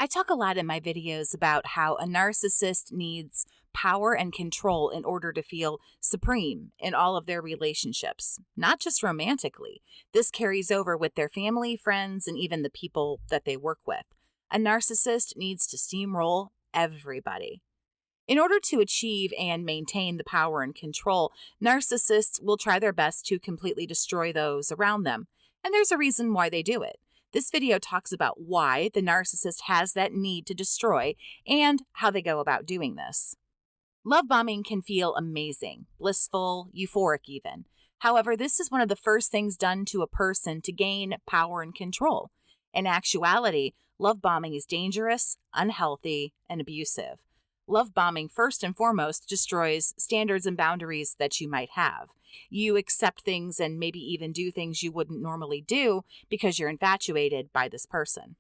I talk a lot in my videos about how a narcissist needs power and control in order to feel supreme in all of their relationships, not just romantically. This carries over with their family, friends, and even the people that they work with. A narcissist needs to steamroll everybody. In order to achieve and maintain the power and control, narcissists will try their best to completely destroy those around them. And there's a reason why they do it. This video talks about why the narcissist has that need to destroy and how they go about doing this. Love bombing can feel amazing, blissful, euphoric even. However, this is one of the first things done to a person to gain power and control. In actuality, love bombing is dangerous, unhealthy, and abusive. Love bombing, first and foremost, destroys standards and boundaries that you might have. You accept things and maybe even do things you wouldn't normally do because you're infatuated by this person.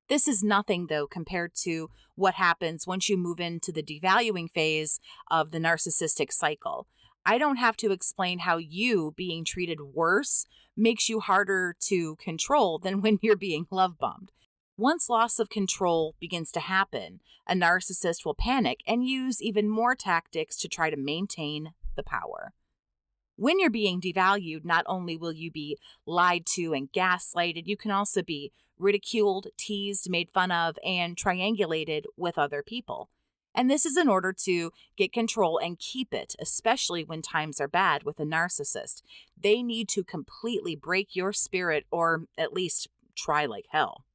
This is nothing, though, compared to what happens once you move into the devaluing phase of the narcissistic cycle. I don't have to explain how you being treated worse makes you harder to control than when you're being love bombed. Once loss of control begins to happen, a narcissist will panic and use even more tactics to try to maintain the power. When you're being devalued, not only will you be lied to and gaslighted, you can also be ridiculed, teased, made fun of, and triangulated with other people. And this is in order to get control and keep it, especially when times are bad with a narcissist. They need to completely break your spirit, or at least try like hell.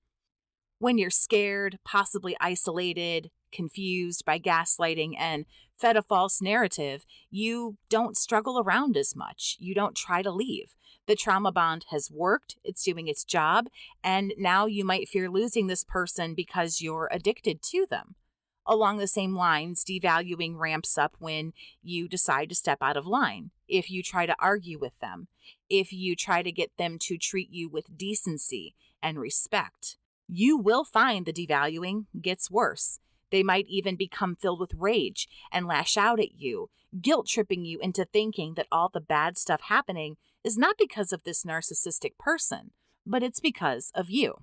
When you're scared, possibly isolated, confused by gaslighting, and fed a false narrative, you don't struggle around as much. You don't try to leave. The trauma bond has worked, it's doing its job, and now you might fear losing this person because you're addicted to them. Along the same lines, devaluing ramps up when you decide to step out of line. If you try to argue with them, if you try to get them to treat you with decency and respect, you will find the devaluing gets worse. They might even become filled with rage and lash out at you, guilt-tripping you into thinking that all the bad stuff happening is not because of this narcissistic person, but it's because of you.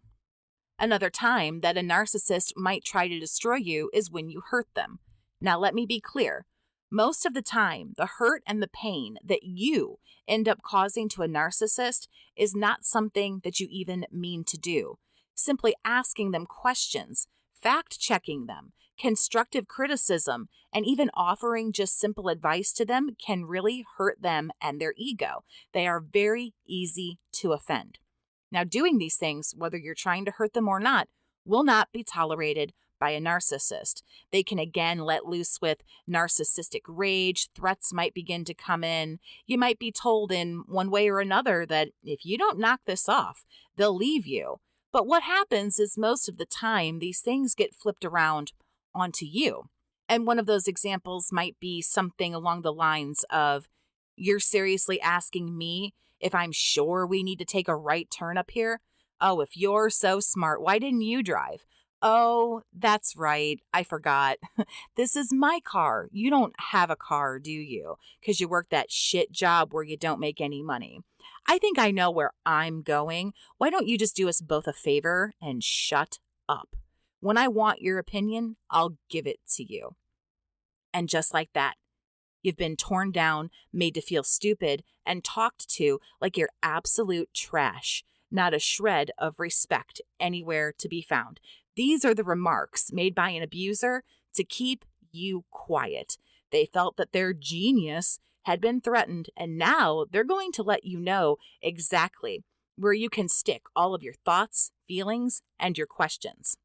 Another time that a narcissist might try to destroy you is when you hurt them. Now, let me be clear. Most of the time, the hurt and the pain that you end up causing to a narcissist is not something that you even mean to do. Simply asking them questions, fact-checking them, constructive criticism, and even offering just simple advice to them can really hurt them and their ego. They are very easy to offend. Now, doing these things, whether you're trying to hurt them or not, will not be tolerated by a narcissist. They can again let loose with narcissistic rage. Threats might begin to come in. You might be told in one way or another that if you don't knock this off, they'll leave you. But what happens is most of the time, these things get flipped around onto you. And one of those examples might be something along the lines of, "You're seriously asking me if I'm sure we need to take a right turn up here? Oh, if you're so smart, why didn't you drive? Oh, that's right, I forgot. This is my car. You don't have a car, do you? Because you work that shit job where you don't make any money. I think I know where I'm going. Why don't you just do us both a favor and shut up? When I want your opinion, I'll give it to you." And just like that, you've been torn down, made to feel stupid, and talked to like you're absolute trash. Not a shred of respect anywhere to be found. These are the remarks made by an abuser to keep you quiet. They felt that their genius had been threatened, and now they're going to let you know exactly where you can stick all of your thoughts, feelings, and your questions.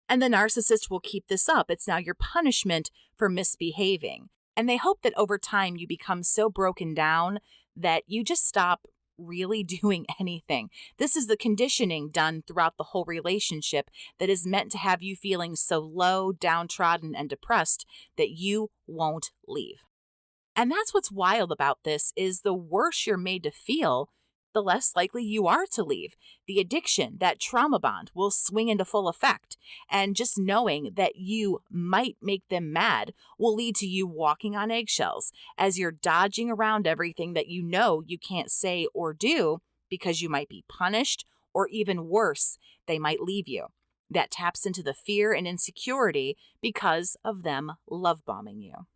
And the narcissist will keep this up. It's now your punishment for misbehaving. And they hope that over time you become so broken down that you just stop really doing anything. This is the conditioning done throughout the whole relationship that is meant to have you feeling so low, downtrodden, and depressed that you won't leave. And that's what's wild about this is the worse you're made to feel, the less likely you are to leave. The addiction, that trauma bond, will swing into full effect. And just knowing that you might make them mad will lead to you walking on eggshells as you're dodging around everything that you know you can't say or do because you might be punished, or even worse, they might leave you. that taps into the fear and insecurity because of them love bombing you.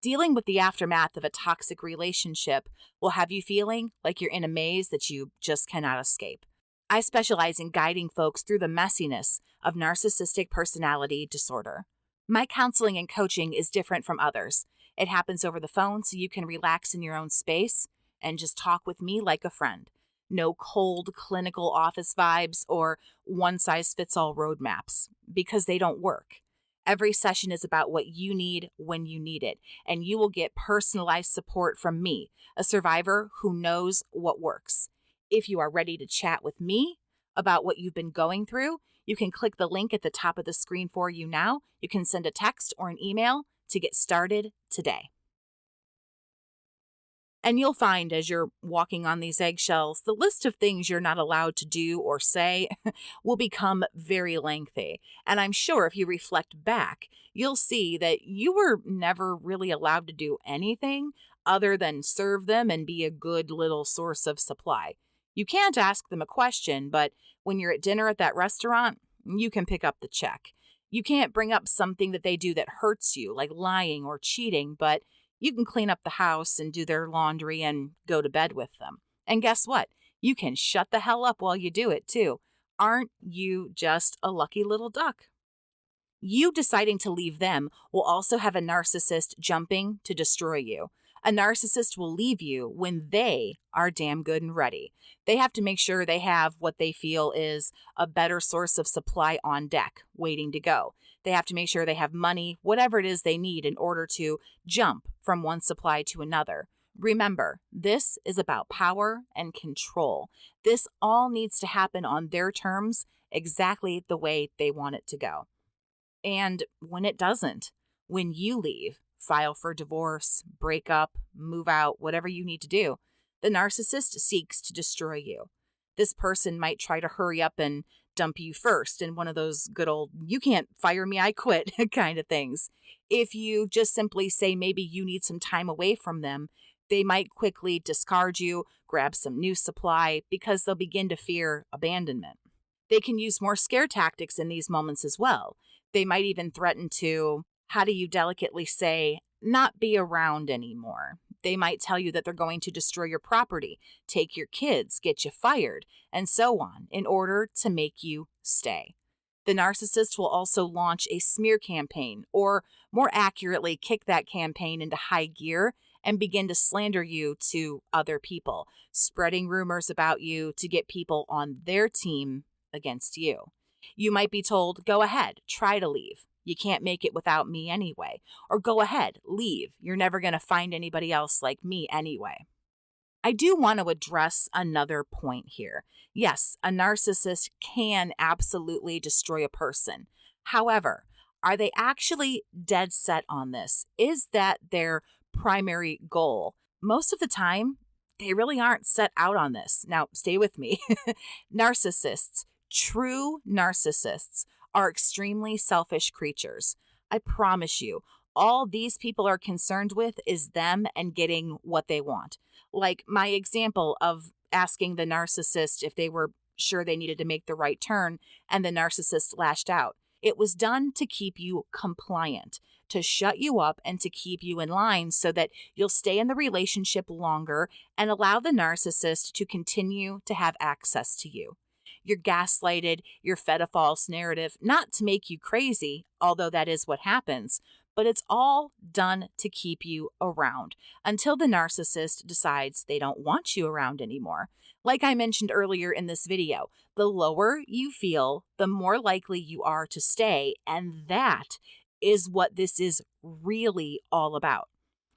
Dealing with the aftermath of a toxic relationship will have you feeling like you're in a maze that you just cannot escape. I specialize in guiding folks through the messiness of narcissistic personality disorder. My counseling and coaching is different from others. It happens over the phone so you can relax in your own space and just talk with me like a friend. No cold clinical office vibes or one-size-fits-all roadmaps, because they don't work. Every session is about what you need when you need it, and you will get personalized support from me, a survivor who knows what works. If you are ready to chat with me about what you've been going through, you can click the link at the top of the screen for you now. You can send a text or an email to get started today. And you'll find as you're walking on these eggshells, the list of things you're not allowed to do or say will become very lengthy. And I'm sure if you reflect back, you'll see that you were never really allowed to do anything other than serve them and be a good little source of supply. You can't ask them a question, but when you're at dinner at that restaurant, you can pick up the check. You can't bring up something that they do that hurts you, like lying or cheating, but you can clean up the house and do their laundry and go to bed with them. And guess what? You can shut the hell up while you do it, too. Aren't you just a lucky little duck? You deciding to leave them will also have a narcissist jumping to destroy you. A narcissist will leave you when they are damn good and ready. They have to make sure they have what they feel is a better source of supply on deck, waiting to go. They have to make sure they have money, whatever it is they need in order to jump from one supply to another. Remember, this is about power and control. This all needs to happen on their terms, exactly the way they want it to go. And when it doesn't, when you leave, file for divorce, break up, move out, whatever you need to do, the narcissist seeks to destroy you. This person might try to hurry up and dump you first in one of those good old, you can't fire me, I quit kind of things. If you just simply say maybe you need some time away from them, they might quickly discard you, grab some new supply, because they'll begin to fear abandonment. They can use more scare tactics in these moments as well. They might even threaten to, how do you delicately say, not be around anymore. They might tell you that they're going to destroy your property, take your kids, get you fired, and so on, in order to make you stay. The narcissist will also launch a smear campaign, or more accurately, kick that campaign into high gear and begin to slander you to other people, spreading rumors about you to get people on their team against you. You might be told, go ahead, try to leave. You can't make it without me anyway. Or go ahead, leave. You're never going to find anybody else like me anyway. I do want to address another point here. Yes, a narcissist can absolutely destroy a person. However, are they actually dead set on this? Is that their primary goal? Most of the time, they really aren't set out on this. Now, stay with me. Narcissists, true narcissists, are extremely selfish creatures. I promise you, all these people are concerned with is them and getting what they want. Like my example of asking the narcissist if they were sure they needed to make the right turn, and the narcissist lashed out. It was done to keep you compliant, to shut you up and to keep you in line so that you'll stay in the relationship longer and allow the narcissist to continue to have access to you. You're gaslighted, you're fed a false narrative, not to make you crazy, although that is what happens, but it's all done to keep you around until the narcissist decides they don't want you around anymore. Like I mentioned earlier in this video, the lower you feel, the more likely you are to stay, and that is what this is really all about.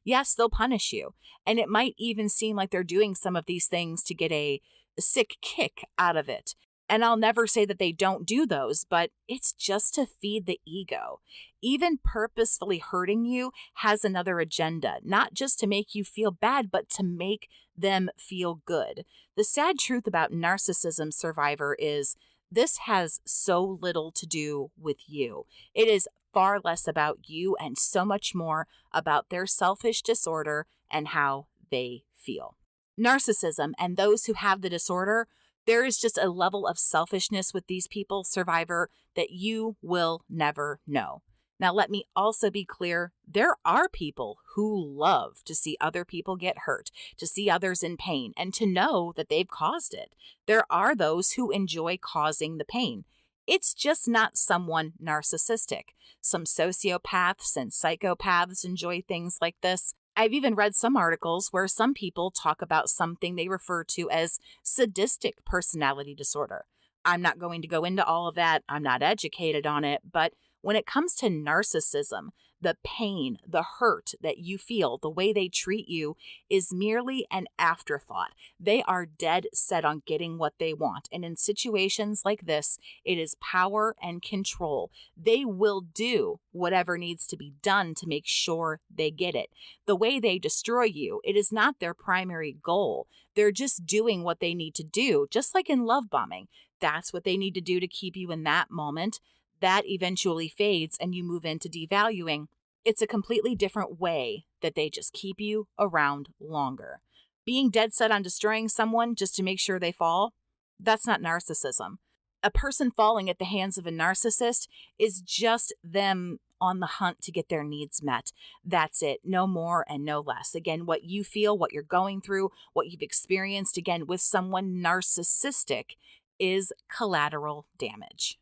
Yes, they'll punish you, and it might even seem like they're doing some of these things to get a sick kick out of it. And I'll never say that they don't do those, but it's just to feed the ego. Even purposefully hurting you has another agenda, not just to make you feel bad, but to make them feel good. The sad truth about narcissism, survivor, is this has so little to do with you. It is far less about you and so much more about their selfish disorder and how they feel. Narcissism and those who have the disorder, There is just a level of selfishness with these people, survivor, that you will never know. Now, let me also be clear, there are people who love to see other people get hurt, to see others in pain, and to know that they've caused it. There are those who enjoy causing the pain. It's just not someone narcissistic. Some sociopaths and psychopaths enjoy things like this. I've even read some articles where some people talk about something they refer to as sadistic personality disorder. I'm not going to go into all of that. I'm not educated on it, but when it comes to narcissism, the pain, the hurt that you feel, the way they treat you is merely an afterthought. They are dead set on getting what they want. And in situations like this, it is power and control. They will do whatever needs to be done to make sure they get it. The way they destroy you, it is not their primary goal. They're just doing what they need to do, just like in love bombing. That's what they need to do to keep you in that moment. That eventually fades and you move into devaluing. It's a completely different way that they just keep you around longer. Being dead set on destroying someone just to make sure they fall, that's not narcissism. A person falling at the hands of a narcissist is just them on the hunt to get their needs met. That's it. No more and no less. Again, what you feel, what you're going through, what you've experienced, again, with someone narcissistic is collateral damage.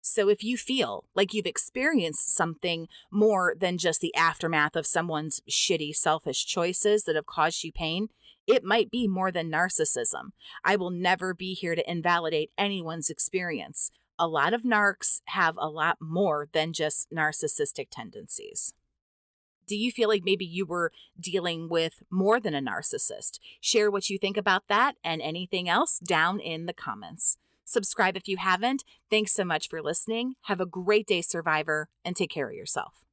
So if you feel like you've experienced something more than just the aftermath of someone's shitty, selfish choices that have caused you pain, it might be more than narcissism. I will never be here to invalidate anyone's experience. A lot of narcs have a lot more than just narcissistic tendencies. Do you feel like maybe you were dealing with more than a narcissist? Share what you think about that and anything else down in the comments. Subscribe if you haven't. Thanks so much for listening. Have a great day, survivor, and take care of yourself.